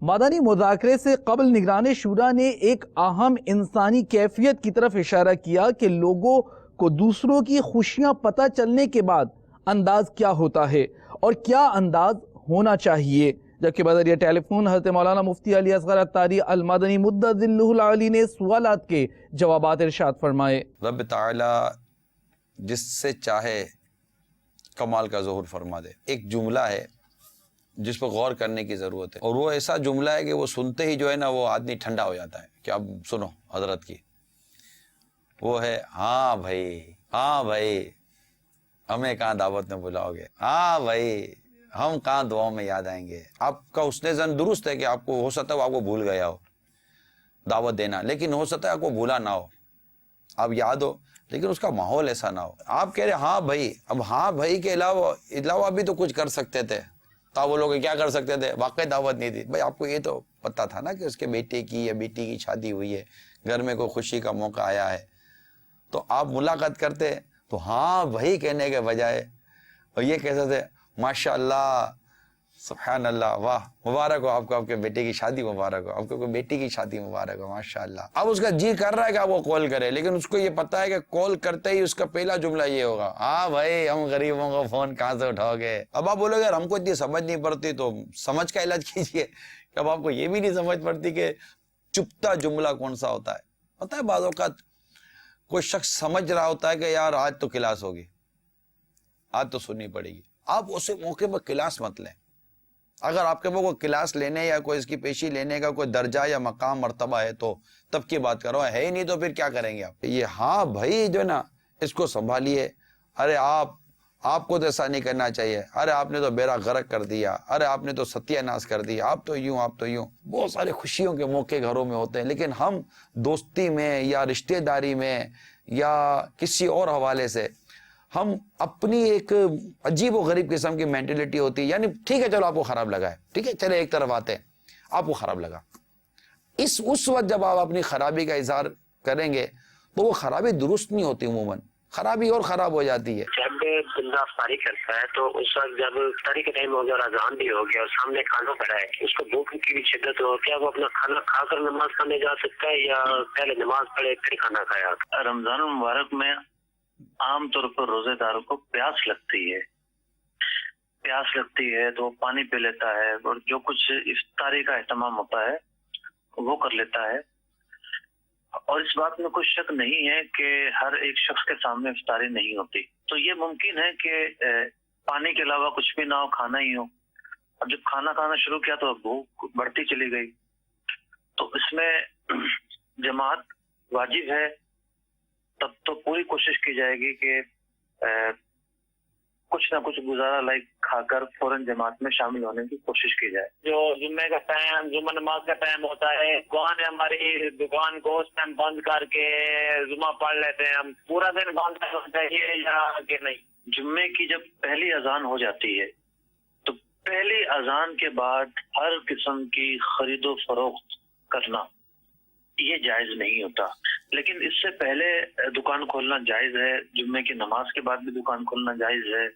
مدنی مذاکرے سے قبل نگران شورا نے ایک اہم انسانی کیفیت کی طرف اشارہ کیا کہ لوگوں کو دوسروں کی خوشیاں پتہ چلنے کے بعد انداز کیا ہوتا ہے اور کیا انداز ہونا چاہیے، جبکہ بذریعہ ٹیلی فون حضرت مولانا مفتی علی اصغر الطاری المدنی مدد ذلہ العالی نے سوالات کے جوابات ارشاد فرمائے۔ رب تعالی جس سے چاہے کمال کا ظہور فرما دے۔ ایک جملہ ہے جس پر غور کرنے کی ضرورت ہے، اور وہ ایسا جملہ ہے کہ وہ سنتے ہی جو ہے نا وہ آدمی ٹھنڈا ہو جاتا ہے کہ اب سنو حضرت کی، وہ ہے ہاں بھائی ہمیں کہاں دعوت میں بلاؤ گے، ہاں بھائی ہم کہاں دعاؤں میں یاد آئیں گے۔ آپ کا حسن ظن درست ہے کہ آپ کو ہو سکتا ہے وہ آپ کو بھول گیا ہو دعوت دینا، لیکن ہو سکتا ہے آپ کو بھولا نہ ہو، آپ یاد ہو لیکن اس کا ماحول ایسا نہ ہو۔ آپ کہہ رہے ہاں بھائی، اب ہاں بھائی کے علاوہ بھی تو کچھ کر سکتے تھے، تا وہ لوگ کیا کر سکتے تھے؟ واقعی دعوت نہیں تھی بھائی، آپ کو یہ تو پتا تھا نا کہ اس کے بیٹے کی یا بیٹی کی شادی ہوئی ہے، گھر میں کوئی خوشی کا موقع آیا ہے، تو آپ ملاقات کرتے تو ہاں بھائی کہنے کے بجائے اور یہ کہتے تھے ماشاء اللہ سبحان اللہ، واہ مبارک ہو آپ کو، آپ کے بیٹے کی شادی مبارک ہو، آپ کو کوئی بیٹی کی شادی مبارک ہو، ماشاء اللہ۔ اب اس کا جی کر رہا ہے کہ آپ کو کال کرے، لیکن اس کو یہ پتا ہے کہ کال کرتے ہی اس کا پہلا جملہ یہ ہوگا ہاں بھائی ہم غریبوں کو فون کہاں سے اٹھاؤ گے۔ اب آپ بولو گے یار ہم کو اتنی سمجھ نہیں پڑتی، تو سمجھ کا علاج کیجئے۔ اب آپ کو یہ بھی نہیں سمجھ پڑتی کہ چپتا جملہ کون سا ہوتا ہے۔ پتہ ہے بعض اوقات کوئی شخص سمجھ رہا ہوتا ہے کہ یار آج تو کلاس ہوگی، آج تو سننی پڑے گی، آپ اسے موقع پر کلاس مت لیں۔ اگر آپ کے پاس کوئی کلاس لینے یا کوئی اس کی پیشی لینے کا کوئی درجہ یا مقام مرتبہ ہے تو تب کی بات کرو، ہے ہی نہیں تو پھر کیا کریں گے آپ؟ یہ ہاں بھائی جو نا اس کو سنبھالیے۔ ارے آپ کو تو ایسا نہیں کرنا چاہیے، ارے آپ نے تو بیڑا غرق کر دیا، ارے آپ نے تو ستیہ ناش کر دیا، آپ تو یوں۔ بہت سارے خوشیوں کے موقع گھروں میں ہوتے ہیں، لیکن ہم دوستی میں یا رشتہ داری میں یا کسی اور حوالے سے ہم اپنی ایک عجیب و غریب قسم کی مینٹلٹی ہوتی ہے، یعنی ٹھیک ہے چلو آپ کو خراب لگا ہے، ٹھیک ہے چلے ایک طرف آتے ہیں، آپ کو خراب لگا، اس وقت جب آپ اپنی خرابی کا اظہار کریں گے تو وہ خرابی درست نہیں ہوتی، عموماً خرابی اور خراب ہو جاتی ہے۔ جب بندہ افطاری کرتا ہے تو اس وقت جب افطاری کا ٹائم ہو گیا اور اذان بھی ہو گیا اور سامنے کھانا پڑا ہے، اس کو بھوک کی بھی شدت ہو، کیا وہ اپنا کھانا کھا کر نماز پڑھنے جا سکتا ہے یا پہلے نماز پڑھے پھر کھانا کھایا؟ رمضان المبارک میں عام طور پر روزے داروں کو پیاس لگتی ہے تو وہ پانی پی لیتا ہے اور جو کچھ افطاری کا اہتمام ہوتا ہے وہ کر لیتا ہے، اور اس بات میں کوئی شک نہیں ہے کہ ہر ایک شخص کے سامنے افطاری نہیں ہوتی، تو یہ ممکن ہے کہ پانی کے علاوہ کچھ بھی نہ ہو، کھانا ہی ہو، اور جب کھانا کھانا شروع کیا تو بھوک بڑھتی چلی گئی، تو اس میں جماعت واجب ہے۔ تب تو پوری کوشش کی جائے گی کہ کچھ نہ کچھ گزارا لائک کھا کر فوراً جماعت میں شامل ہونے کی کوشش کی جائے۔ جو جمعے کا ٹائم، جمعہ نماز کا ٹائم ہوتا ہے، دکان ہے ہماری، دکان کو اس ٹائم بند کر کے جمعہ پڑھ لیتے ہیں، ہم پورا دن بند کرنا چاہیے یا کہ نہیں؟ جمعے کی جب پہلی اذان ہو جاتی ہے تو پہلی اذان کے بعد ہر قسم کی خرید و فروخت کرنا یہ جائز نہیں ہوتا، لیکن اس سے پہلے دکان کھولنا جائز ہے، جمعے کی نماز کے بعد بھی دکان کھولنا جائز ہے۔